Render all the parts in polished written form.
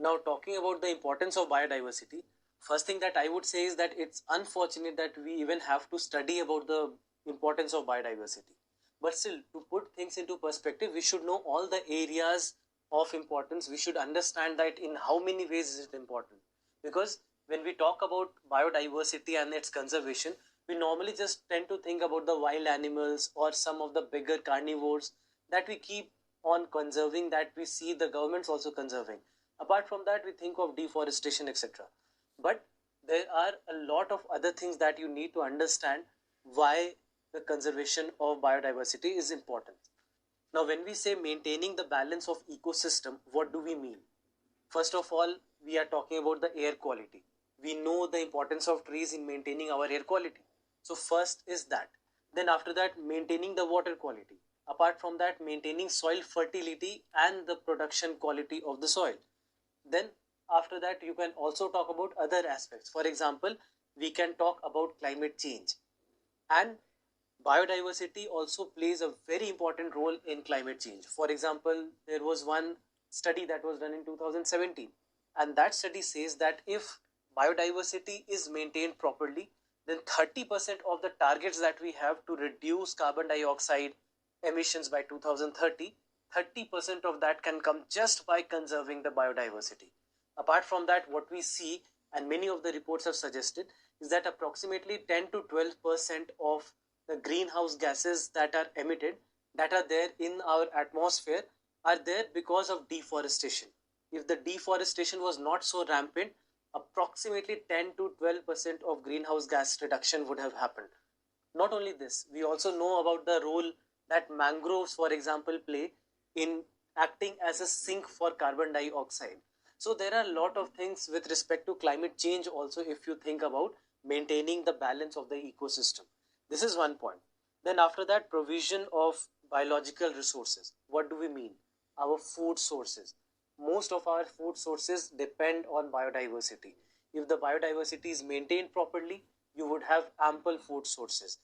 Now, talking about the importance of biodiversity, first thing that I would say is that it's unfortunate that we even have to study about the importance of biodiversity. But still, to put things into perspective, we should know all the areas of importance. We should understand that in how many ways is it important. Because when we talk about biodiversity and its conservation, we normally just tend to think about the wild animals or some of the bigger carnivores that we keep on conserving, that we see the governments also conserving. Apart from that, we think of deforestation, etc. But there are a lot of other things that you need to understand why the conservation of biodiversity is important. Now, when we say maintaining the balance of ecosystem, what do we mean? First of all, we are talking about the air quality. We know the importance of trees in maintaining our air quality. So first is that. Then after that, maintaining the water quality. Apart from that, maintaining soil fertility and the production quality of the soil. Then after that, you can also talk about other aspects. For example, we can talk about climate change. And biodiversity also plays a very important role in climate change. For example, there was one study that was done in 2017, and that study says that if biodiversity is maintained properly, then 30% of the targets that we have to reduce carbon dioxide emissions by 2030, 30% of that can come just by conserving the biodiversity. Apart from that, what we see, and many of the reports have suggested, is that approximately 10 to 12% of the greenhouse gases that are emitted, that are there in our atmosphere, are there because of deforestation. If the deforestation was not so rampant, approximately 10 to 12% of greenhouse gas reduction would have happened. Not only this, we also know about the role that mangroves, for example, play in acting as a sink for carbon dioxide. So there are a lot of things with respect to climate change also, if you think about maintaining the balance of the ecosystem. This is one point. Then after that, provision of biological resources. What do we mean? Our food sources. Most of our food sources depend on biodiversity. If the biodiversity is maintained properly, you would have ample food sources.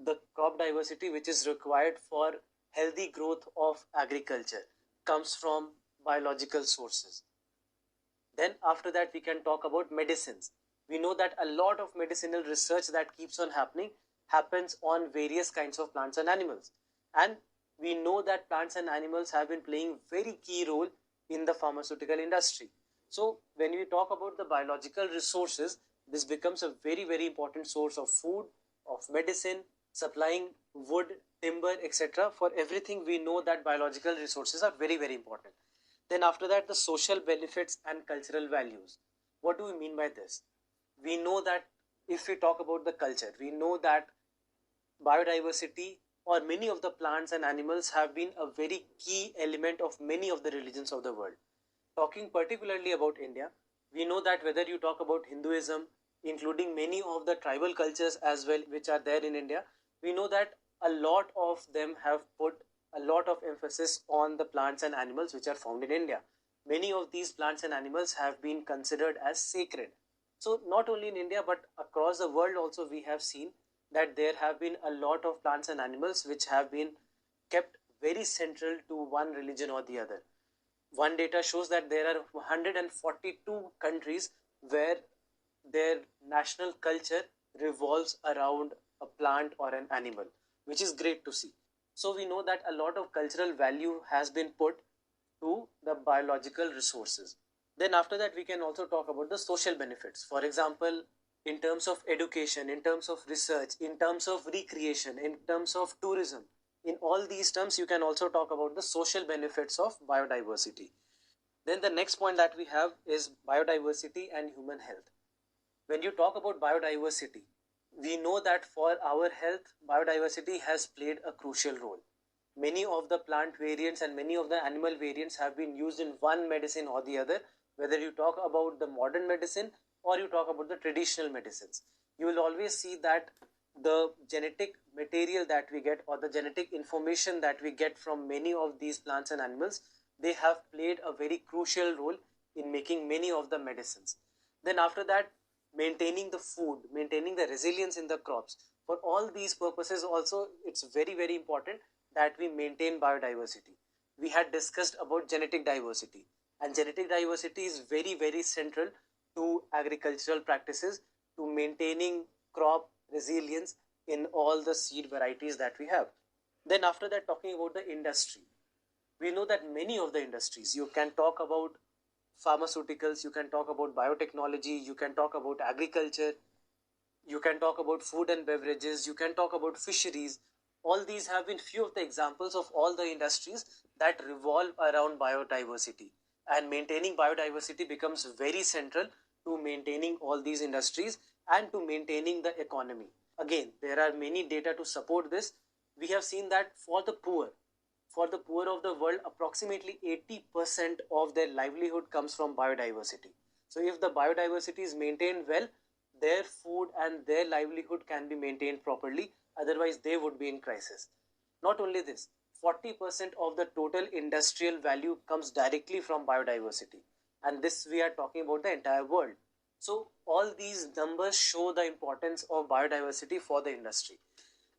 The crop diversity which is required for healthy growth of agriculture comes from biological sources. Then after that, we can talk about medicines. We know that a lot of medicinal research that keeps on happening happens on various kinds of plants and animals. And we know that plants and animals have been playing very key role in the pharmaceutical industry. So when we talk about the biological resources, this becomes a very, very important source of food, of medicine, supplying wood, timber, etc. For everything, we know that biological resources are very, very important. Then after that, the social benefits and cultural values. What do we mean by this? We know that if we talk about the culture, we know that biodiversity or many of the plants and animals have been a very key element of many of the religions of the world. Talking particularly about India, we know that whether you talk about Hinduism, including many of the tribal cultures as well, which are there in India, we know that a lot of them have put a lot of emphasis on the plants and animals which are found in India. Many of these plants and animals have been considered as sacred. So not only in India but across the world also, we have seen that there have been a lot of plants and animals which have been kept very central to one religion or the other. One data shows that there are 142 countries where their national culture revolves around a plant or an animal, which is great to see. So we know that a lot of cultural value has been put to the biological resources. Then after that, we can also talk about the social benefits. For example, in terms of education, in terms of research, in terms of recreation, in terms of tourism, in all these terms, you can also talk about the social benefits of biodiversity. Then the next point that we have is biodiversity and human health. When you talk about biodiversity, we know that for our health, biodiversity has played a crucial role. Many of the plant variants and many of the animal variants have been used in one medicine or the other, whether you talk about the modern medicine or you talk about the traditional medicines. You will always see that the genetic material that we get or the genetic information that we get from many of these plants and animals, they have played a very crucial role in making many of the medicines. Then after that, maintaining the food, maintaining the resilience in the crops. For all these purposes also, it's very, very important that we maintain biodiversity. We had discussed about genetic diversity. And genetic diversity is very, very central to agricultural practices, to maintaining crop resilience in all the seed varieties that we have. Then after that, talking about the industry, we know that many of the industries, you can talk about pharmaceuticals, you can talk about biotechnology, you can talk about agriculture, you can talk about food and beverages, you can talk about fisheries. All these have been few of the examples of all the industries that revolve around biodiversity. And maintaining biodiversity becomes very central to maintaining all these industries and to maintaining the economy. Again, there are many data to support this. We have seen that for the poor of the world, approximately 80% of their livelihood comes from biodiversity. So if the biodiversity is maintained well, their food and their livelihood can be maintained properly, otherwise they would be in crisis. Not only this, 40% of the total industrial value comes directly from biodiversity, and this we are talking about the entire world. So all these numbers show the importance of biodiversity for the industry.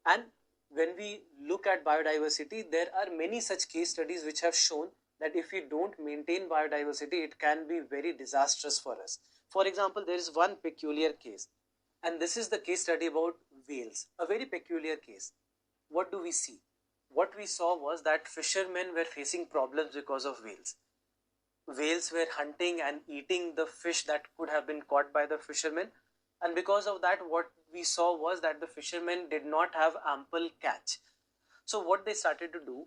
And when we look at biodiversity, there are many such case studies which have shown that if we don't maintain biodiversity, it can be very disastrous for us. For example, there is one peculiar case, and this is the case study about whales, a very peculiar case. What do we see? What we saw was that fishermen were facing problems because of whales. Whales were hunting and eating the fish that could have been caught by the fishermen, and because of that, what we saw was that the fishermen did not have ample catch. So what they started to do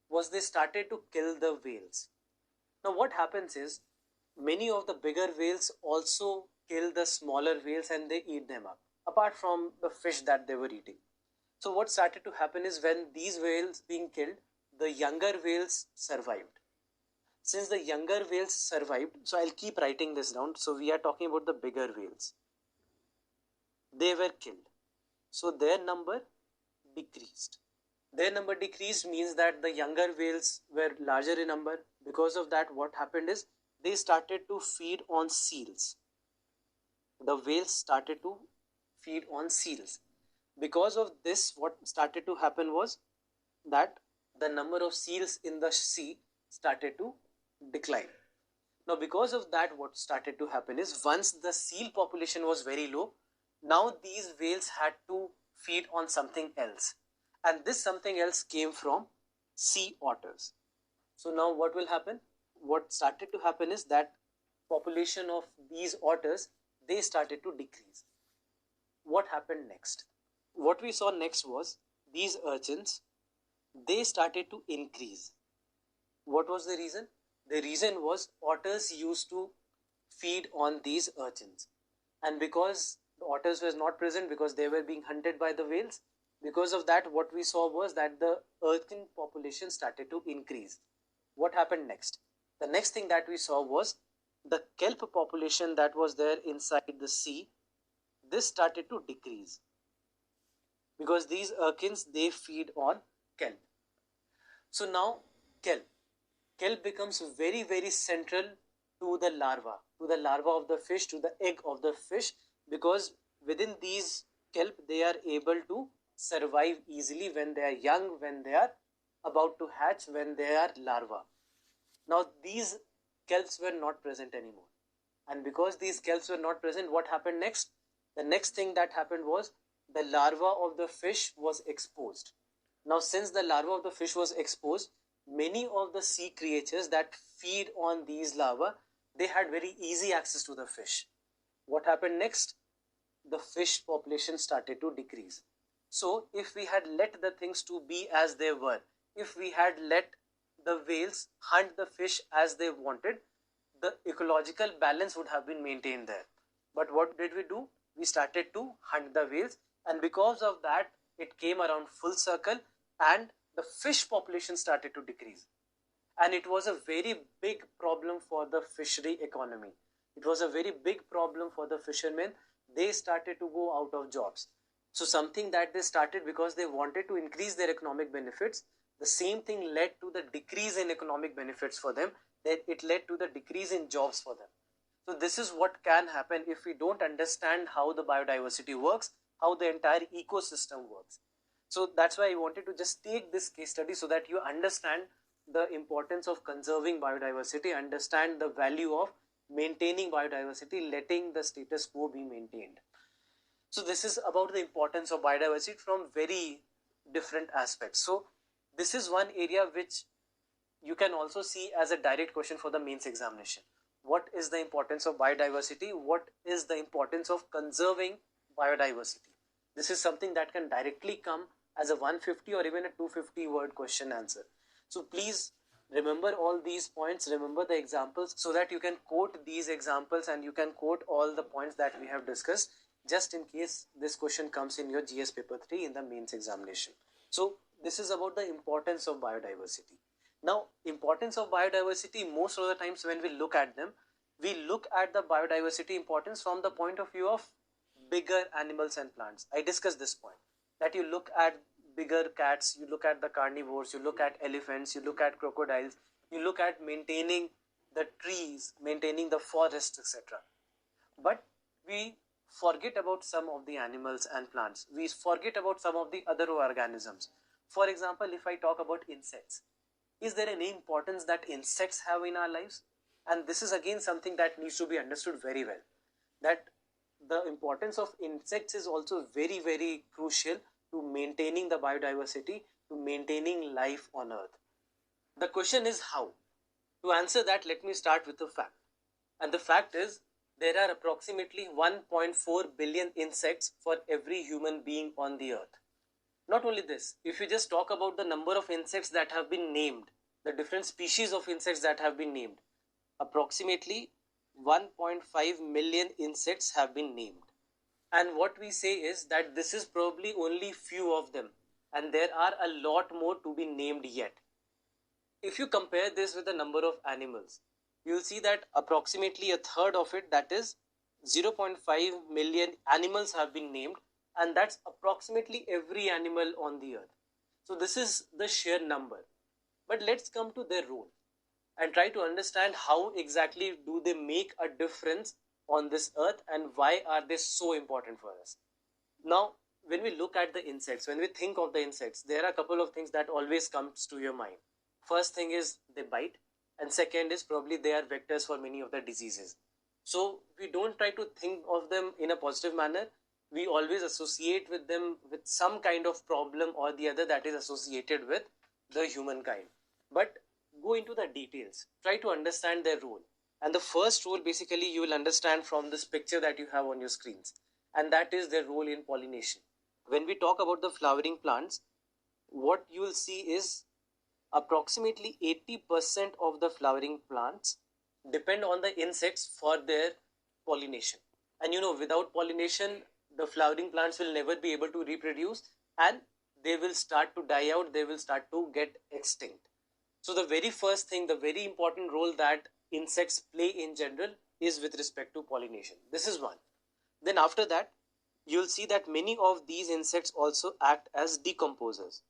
was they started to kill the whales. Now what happens is, many of the bigger whales also kill the smaller whales and they eat them up, apart from the fish that they were eating. So what started to happen is, when these whales being killed, the younger whales survived. Since the younger whales survived, so I'll keep writing this down. So we are talking about the bigger whales. They were killed. So their number decreased. Their number decreased means that the younger whales were larger in number. Because of that, what happened is, they started to feed on seals. The whales started to feed on seals. Because of this, what started to happen was that the number of seals in the sea started to decline. Now because of that, what started to happen is, once the seal population was very low, now these whales had to feed on something else, and this something else came from sea otters. So now what will happen? What started to happen is that population of these otters, they started to decrease. What happened next? What we saw next was, these urchins, they started to increase. What was the reason? The reason was, otters used to feed on these urchins, and because the otters were not present, because they were being hunted by the whales, because of that, what we saw was that the urchin population started to increase. What happened next? The next thing that we saw was, the kelp population that was there inside the sea, this started to decrease, because these urchins, they feed on kelp. So now kelp becomes very, very central to the larva of the fish, to the egg of the fish, because within these kelp, they are able to survive easily when they are young, when they are about to hatch, when they are larvae. Now these kelps were not present anymore, and because these kelps were not present, what happened next? The next thing that happened was, the larva of the fish was exposed. Now since the larva of the fish was exposed, many of the sea creatures that feed on these larvae, they had very easy access to the fish. What happened next? The fish population started to decrease. So if we had let the things to be as they were, if we had let the whales hunt the fish as they wanted, the ecological balance would have been maintained there. But what did we do? We started to hunt the whales, and because of that, it came around full circle, and the fish population started to decrease. And it was a very big problem for the fishery economy. It was a very big problem for the fishermen. They started to go out of jobs. So something that they started because they wanted to increase their economic benefits, the same thing led to the decrease in economic benefits for them. Then it led to the decrease in jobs for them. So this is what can happen if we don't understand how the biodiversity works, how the entire ecosystem works. So that's why I wanted to just take this case study so that you understand the importance of conserving biodiversity, understand the value of maintaining biodiversity, letting the status quo be maintained. So this is about the importance of biodiversity from very different aspects. So this is one area which you can also see as a direct question for the mains examination. What is the importance of biodiversity? What is the importance of conserving biodiversity? This is something that can directly come as a 150 or even a 250 word question answer. So please remember all these points, remember the examples so that you can quote these examples and you can quote all the points that we have discussed just in case this question comes in your GS paper 3 in the mains examination. So this is about the importance of biodiversity. Now, importance of biodiversity, most of the times when we look at them, we look at the biodiversity importance from the point of view of bigger animals and plants. I discussed this point, that you look at bigger cats, you look at the carnivores, you look at elephants, you look at crocodiles, you look at maintaining the trees, maintaining the forests, etc. But we forget about some of the animals and plants. We forget about some of the other organisms. For example, if I talk about insects, is there any importance that insects have in our lives? And this is again something that needs to be understood very well, that the importance of insects is also very, very crucial to maintaining the biodiversity, to maintaining life on earth. The question is how? To answer that, let me start with a fact. And the fact is, there are approximately 1.4 billion insects for every human being on the earth. Not only this, if you just talk about the number of insects that have been named, the different species of insects that have been named, approximately 1.5 million insects have been named. And what we say is that this is probably only few of them, and there are a lot more to be named yet. If you compare this with the number of animals, you will see that approximately a third of it, that is 0.5 million animals have been named, and that's approximately every animal on the earth. So this is the sheer number. But let's come to their role and try to understand how exactly do they make a difference on this earth and why are they so important for us. Now, when we look at the insects, when we think of the insects, there are a couple of things that always comes to your mind. First thing is they bite, and second is probably they are vectors for many of the diseases. So we don't try to think of them in a positive manner. We always associate with them with some kind of problem or the other that is associated with the humankind. But go into the details, try to understand their role. And the first role basically you will understand from this picture that you have on your screens, and that is their role in pollination. When we talk about the flowering plants, what you will see is approximately 80% of the flowering plants depend on the insects for their pollination. And without pollination, the flowering plants will never be able to reproduce and they will start to die out, they will start to get extinct. So the very first thing, the very important role that insects play in general is with respect to pollination. This is one. Then after that, you'll see that many of these insects also act as decomposers,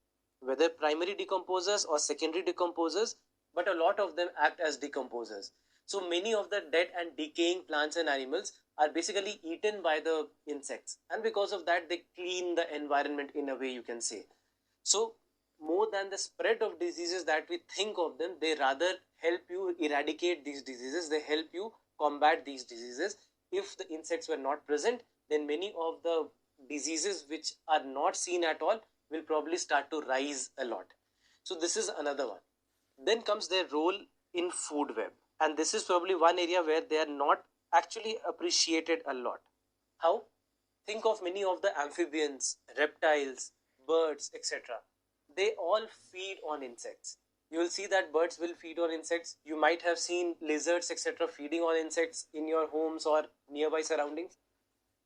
whether primary decomposers or secondary decomposers, but a lot of them act as decomposers. So many of the dead and decaying plants and animals are basically eaten by the insects, and because of that they clean the environment in a way, you can say. So more than the spread of diseases that we think of them, they rather help you eradicate these diseases, they help you combat these diseases. If the insects were not present, then many of the diseases which are not seen at all will probably start to rise a lot. So this is another one. Then comes their role in food web, and this is probably one area where they are not actually appreciated a lot. How? Think of many of the amphibians, reptiles, birds, etc. They all feed on insects. You will see that birds will feed on insects. You might have seen lizards, etc. feeding on insects in your homes or nearby surroundings.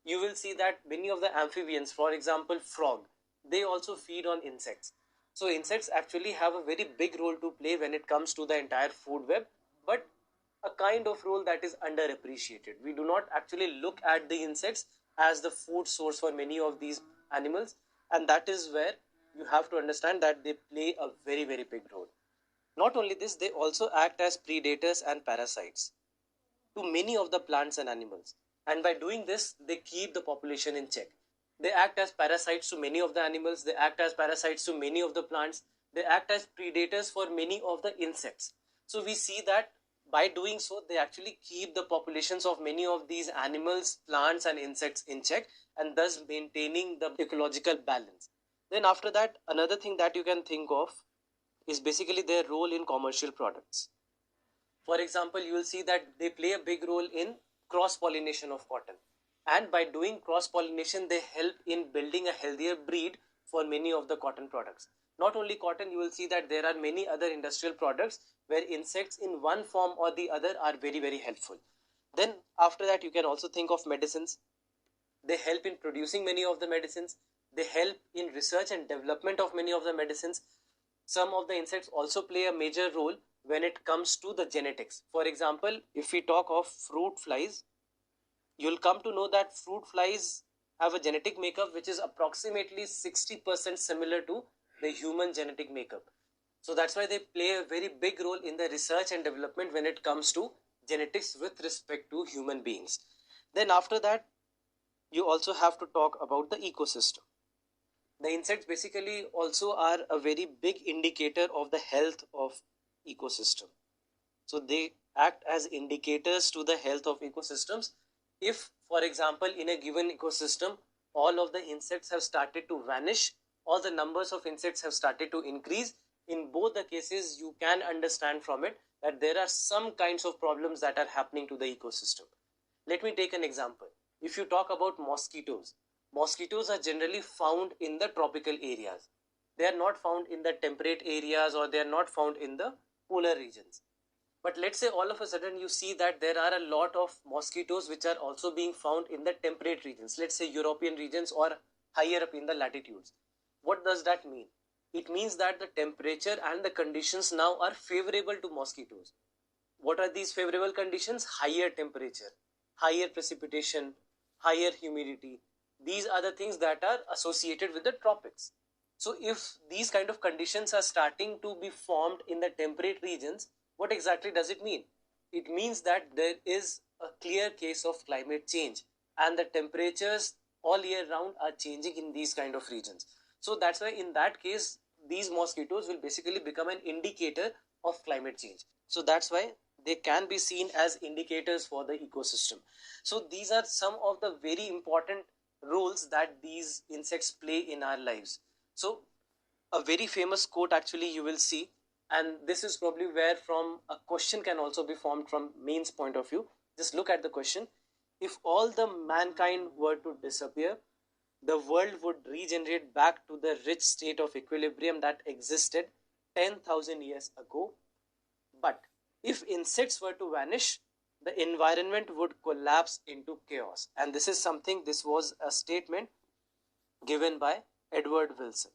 You will see that many of the amphibians, for example frog, they also feed on insects. So insects actually have a very big role to play when it comes to the entire food web, but a kind of role that is underappreciated. We do not actually look at the insects as the food source for many of these animals, and that is where you have to understand that they play a very, very big role. Not only this, they also act as predators and parasites to many of the plants and animals, and by doing this they keep the population in check. They act as parasites to many of the animals, they act as parasites to many of the plants, They act as predators for many of the insects. So we see that by doing so, they actually keep the populations of many of these animals, plants and insects in check, and thus maintaining the ecological balance. Then after that, another thing that you can think of is basically their role in commercial products. For example, you will see that they play a big role in cross pollination of cotton, and by doing cross pollination they help in building a healthier breed for many of the cotton products. Not only cotton, you will see that there are many other industrial products where insects in one form or the other are very helpful. Then after that, you can also think of medicines. They help in producing many of the medicines. They help in research and development of many of the medicines. Some of the insects also play a major role when it comes to the genetics. For example, if we talk of fruit flies, you'll come to know that fruit flies have a genetic makeup which is approximately 60% similar to the human genetic makeup. So that's why they play a very big role in the research and development when it comes to genetics with respect to human beings. Then after that, you also have to talk about the ecosystem. The insects basically also are a very big indicator of the health of ecosystem. So they act as indicators to the health of ecosystems. If, for example, in a given ecosystem, all of the insects have started to vanish, or the numbers of insects have started to increase, in both the cases, you can understand from it that there are some kinds of problems that are happening to the ecosystem. Let me take an example. If you talk about mosquitoes, mosquitoes are generally found in the tropical areas. They are not found in the temperate areas, or they are not found in the polar regions. But let's say all of a sudden you see that there are a lot of mosquitoes which are also being found in the temperate regions, let's say European regions or higher up in the latitudes. What does that mean? It means that the temperature and the conditions now are favorable to mosquitoes. What are these favorable conditions? Higher temperature, higher precipitation, higher humidity. These are the things that are associated with the tropics. So if these kind of conditions are starting to be formed in the temperate regions, what exactly does it mean? It means that there is a clear case of climate change, and the temperatures all year round are changing in these kind of regions. So that's why in that case, these mosquitoes will basically become an indicator of climate change. So that's why they can be seen as indicators for the ecosystem. So these are some of the very important roles that these insects play in our lives. So a very famous quote actually you will see, and this is probably where from a question can also be formed from mains point of view. Just look at the question. If all the mankind were to disappear, the world would regenerate back to the rich state of equilibrium that existed 10,000 years ago. But if insects were to vanish, the environment would collapse into chaos. And this is something, this was a statement given by Edward Wilson.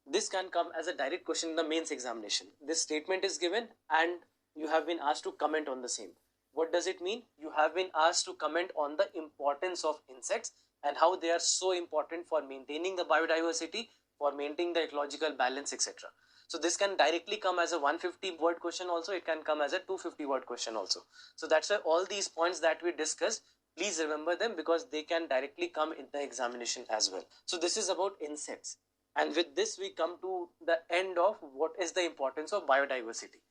This can come as a direct question in the mains examination. This statement is given and you have been asked to comment on the same. What does it mean? You have been asked to comment on the importance of insects and how they are so important for maintaining the biodiversity, for maintaining the ecological balance, etc. So this can directly come as a 150 word question also, it can come as a 250 word question also. So that's why all these points that we discussed, please remember them because they can directly come in the examination as well. So this is about insects. And with this we come to the end of what is the importance of biodiversity.